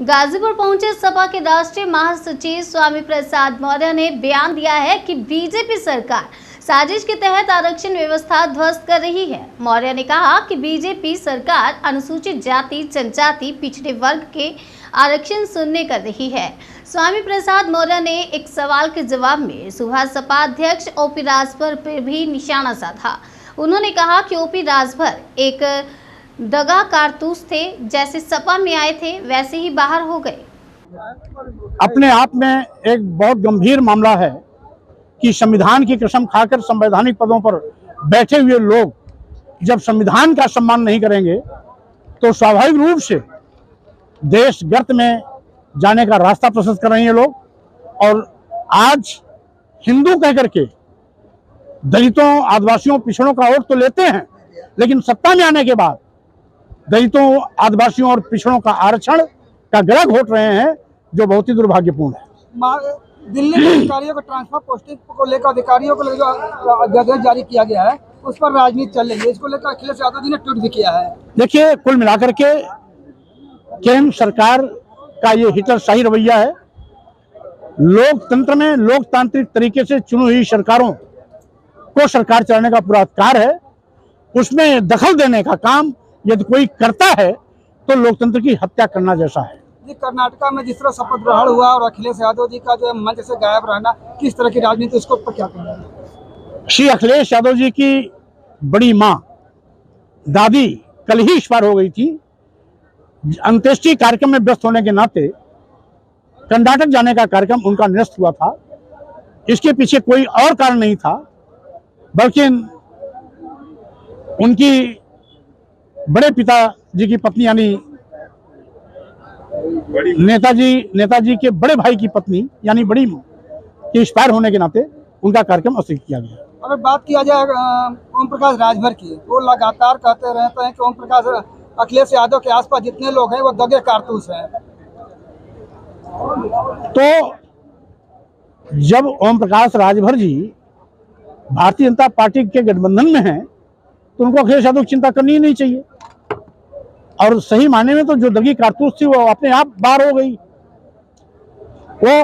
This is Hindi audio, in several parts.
गाजीपुर पहुंचे सपा के राष्ट्रीय महासचिव स्वामी प्रसाद मौर्य ने बयान दिया है कि बीजेपी सरकार साजिश के तहत आरक्षण व्यवस्था ध्वस्त कर रही है। मौर्य ने कहा कि बीजेपी सरकार अनुसूचित जाति, जनजाति, पिछड़े वर्ग के आरक्षण शून्य कर रही है। स्वामी प्रसाद मौर्य ने एक सवाल के जवाब में सुबह सपा अध्यक्ष ओपी राजभर पर भी निशाना साधा। उन्होंने कहा कि ओपी राजभर एक दगा कारतूस थे, जैसे सपा में आए थे वैसे ही बाहर हो गए। अपने आप में एक बहुत गंभीर मामला है कि संविधान की कसम खाकर संवैधानिक पदों पर बैठे हुए लोग जब संविधान का सम्मान नहीं करेंगे तो स्वाभाविक रूप से देश गर्त में जाने का रास्ता प्रशस्त कर रहे हैं लोग। और आज हिंदू कह करके दलितों, आदिवासियों, पिछड़ों का वोट तो लेते हैं, लेकिन सत्ता में आने के बाद दलितों, आदिवासियों और पिछड़ों का आरक्षण का गला घोट रहे हैं, जो बहुत ही दुर्भाग्यपूर्ण है। दिल्ली के अधिकारियों को ट्रांसफर पोस्टिंग को लेकर अधिकारियों को जो अध्यादेश जारी किया गया है उस पर राजनीति चल रही है। इसको लेकर अखिलेश यादव जी ने ट्वीट भी किया है। देखिए, कुल मिलाकर के केंद्र सरकार का ये हिटलरशाही रवैया है। लोकतंत्र में लोकतांत्रिक तरीके से चुनी हुई सरकारों को सरकार चलाने का पूरा अधिकार है। उसमें दखल देने का काम यदि कोई करता है तो लोकतंत्र की हत्या करना जैसा है। जी, कर्नाटका में जिस तरह शपथ ग्रहण हुआ और अखिलेश यादव जी का जो है मंच से गायब रहना, किस तरह की राजनीति, उसको ऊपर क्या कहना है? श्री अखिलेश यादव जी की बड़ी मां दादी कल ही एक्सपायर हो गई थी। अंत्येष्टि कार्यक्रम में व्यस्त होने के नाते कर्नाटक जाने का कार्यक्रम उनका निरस्त हुआ था। इसके पीछे कोई और कारण नहीं था, बल्कि उनकी बड़े पिताजी की पत्नी यानी नेताजी के बड़े भाई की पत्नी यानी बड़ी मां के एक्सपायर होने के नाते उनका कार्यक्रम स्थगित किया गया। अगर बात किया जाए ओम प्रकाश राजभर की, वो लगातार कहते रहते हैं कि ओम प्रकाश अखिलेश यादव के आसपास जितने लोग हैं वो दगे कारतूस हैं। तो जब ओम प्रकाश राजभर जी भारतीय जनता पार्टी के गठबंधन में हैं तो उनको अखिलेश यादव की चिंता करनी ही नहीं चाहिए। और सही मायने में तो जो दगी कारतूस थी वो अपने आप बाहर हो गई। वो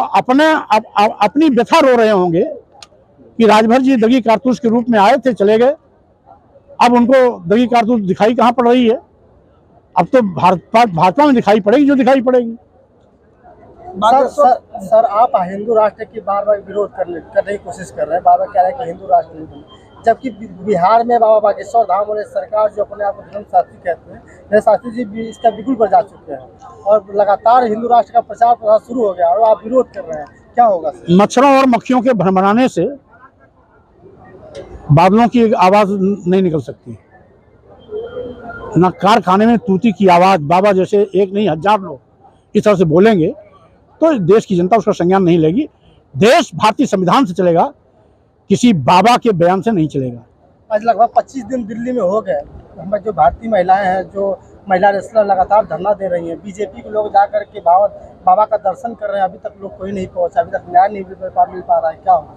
अपनी व्यथा रो रहे होंगे कि राजभर जी दगी कारतूस के रूप में आए थे, चले गए। अब उनको दगी कारतूस दिखाई कहाँ पड़ रही है? अब तो भाजपा में दिखाई पड़ेगी, जो दिखाई पड़ेगी। सर आप हिंदू राष्ट्र की बार बार विरोध करने की कोशिश कर रहे हैं, बार बार कह रहे हैं कि हिंदू राष्ट्र नहीं बने, जबकि बिहार में बाबा बागेश्वर धाम वाले सरकार जो अपने आप को धर्म शास्त्री कहते हैं, शास्त्री जी भी इसका बिल्कुल पर जा चुके हैं और लगातार हिंदू राष्ट्र का प्रचार प्रसार शुरू हो गया और आप विरोध कर रहे हैं, क्या होगा? मच्छरों और मक्खियों के भ्रमराने से बादलों की आवाज नहीं निकल सकती, न कारखाने में तूती की आवाज। बाबा जैसे एक नहीं 1000 लोग इस तरह से बोलेंगे तो देश की जनता उसका संज्ञान नहीं लेगी। देश भारतीय संविधान से चलेगा, किसी बाबा के बयान से नहीं चलेगा। आज लगभग 25 दिन दिल्ली में हो गए। हमारे जो भारतीय महिलाएं हैं, जो महिला रेसलर लगातार धरना दे रही हैं, बीजेपी के लोग जाकर के बाबा का दर्शन कर रहे हैं, अभी तक लोग कोई नहीं पहुंचा, अभी तक न्याय नहीं मिल पा रहा है, क्या होगा?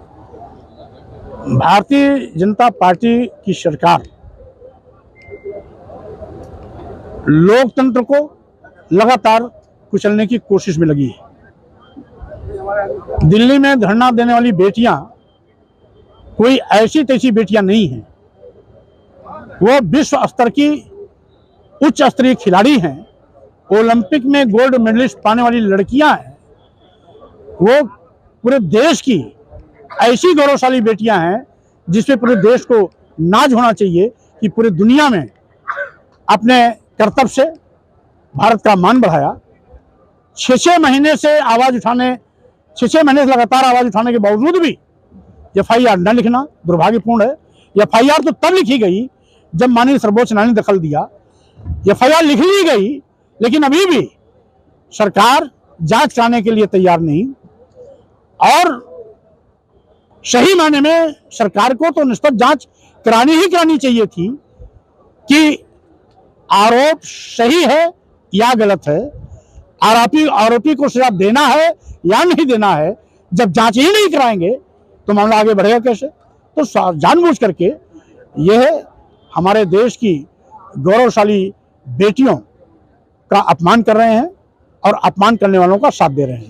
भारतीय जनता पार्टी की सरकार लोकतंत्र को लगातार कुचलने की कोशिश में लगी है। दिल्ली में धरना देने वाली बेटियां कोई ऐसी तैसी बेटियां नहीं हैं, वो विश्व स्तर की उच्च स्तरीय खिलाड़ी हैं, ओलंपिक में गोल्ड मेडलिस्ट पाने वाली लड़कियां हैं। वो पूरे देश की ऐसी गौरवशाली बेटियां हैं जिसपे पूरे देश को नाज होना चाहिए कि पूरे दुनिया में अपने कर्तव्य से भारत का मान बढ़ाया। 6 महीने से आवाज उठाने 6 महीने से लगातार आवाज उठाने के बावजूद भी FIR न लिखना दुर्भाग्यपूर्ण है। FIR तो तब लिखी गई जब माननीय सर्वोच्च न्यायालय ने दखल दिया। FIR लिख ली गई, लेकिन अभी भी सरकार जांच कराने के लिए तैयार नहीं। और सही मायने में सरकार को तो निष्पक्ष जांच करानी ही करानी चाहिए थी कि आरोप सही है या गलत है, आरोपी को सजा देना है या नहीं देना है। जब जांच ही नहीं कराएंगे तो मामला आगे बढ़ेगा कैसे? तो जानबूझ करके यह हमारे देश की गौरवशाली बेटियों का अपमान कर रहे हैं और अपमान करने वालों का साथ दे रहे हैं।